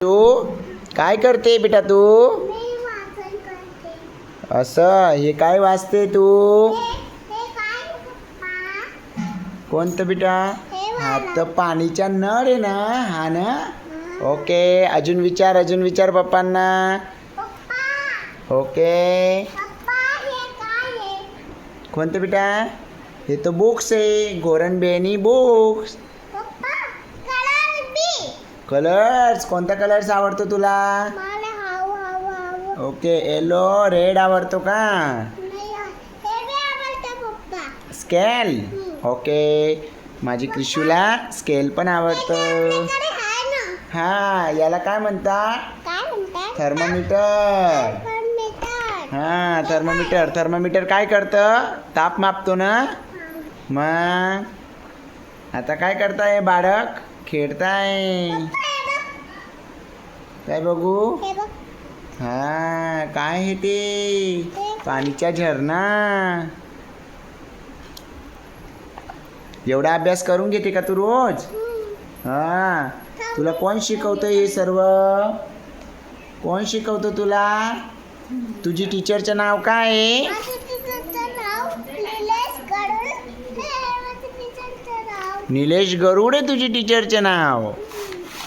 तू काय करते बेटा तू? मी वाचन करते. असं हे काय वाचते तू? हे काय पप्पा? कोणतं बेटा? हा तर पाणीचा नळ आहे ना, हा ना. ओके, अजून विचार पप्पांना. पप्पा ओके, पप्पा हे काय आहे? कोणतं बेटा? हे तर बुक्स आहे, गोरन बेनी बुक्स. पप्पा कलर बी. कलर्स, कोणता कलर्स आवडतो तुला? मला हाव ओके, येलो रेड आवडतो का? नाही हे बी आवडतं पप्पा. स्केल. ओके, माझी क्रिशूला स्केल पण आवडतं. आपल्याकडे आहे ना. हा, याला काय म्हणतात? काय म्हणतात? थर्मोमीटर. थर्मोमीटर. थर्मोमीटर काय करतं? ताप मापतो ना. मग आता काय करताय बाळक? खेळताय काय बघू? हे बघ. हा, काय हे ते? पाणीचा झरणा. एवढा अभ्यास करून घेते का तू रोज? हा, तुला कोण शिकवतं हे सर्व? कोण शिकवतं तुला? तुझी टीचरचं नाव काय आहे? माझ्या टीचरचं नाव निलेश गरुड. हे माझ्या टीचरचं नाव. निलेश गरुड आहे तुझी टीचरचं नाव.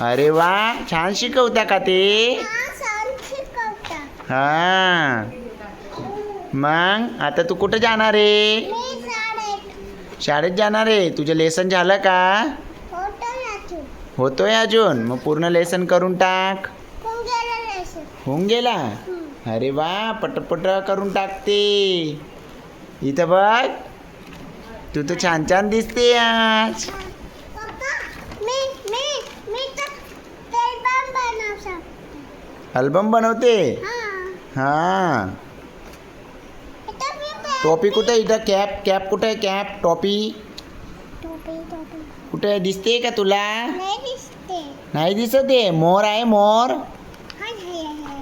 अरे वा, छान शिकवता का ते? सर शिकवता. हा, मग आता तू कुठं जाणार आहे? मी शाळेत शाळेत जाणार आहे. तुझं लेसन झालं का? होतो याची. होतोय अजून? मग पूर्ण लेसन करून टाक. कोण गेलं लेसन? होऊन गेला? अरे वा, पटपट करून टाकते. इथं बघ, तू तर छान छान दिसते आज. पप्पा मी तर अल्बम बनवू शकते. अल्बम बनवते? हा. इथं मी टोपी कुठे? इथं कॅप कुठे आहे? कॅप टोपी टोपी कुठे दिसते का तुला? नाही दिसते. नाही दिसत आहे. मोर आहे मोर. हाय हाय हाय.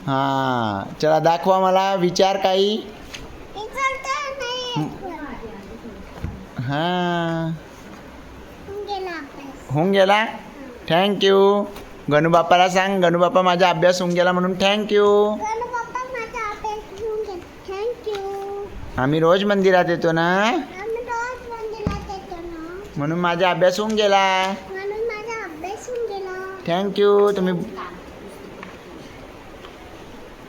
हा, चला दाखवा मला. विचार काही. इथं तर नाही. हा, गेला अभ्यास. होऊन गेला. थँक्यू. गणूबाप्पाला सांग, गणूबाप्पा माझा अभ्यास होऊन गेला म्हणून थँक्यू. गणू पप्पा माझा अभ्यास घेऊन गेला. थँक्यू. आम्ही रोज मंदिरात येतो ना, आम्ही रोज मंदिरात येतो ना, म्हणून माझा अभ्यास होऊन गेला. म्हणून माझा अभ्यास होऊन गेला. थँक्यू. तुम्ही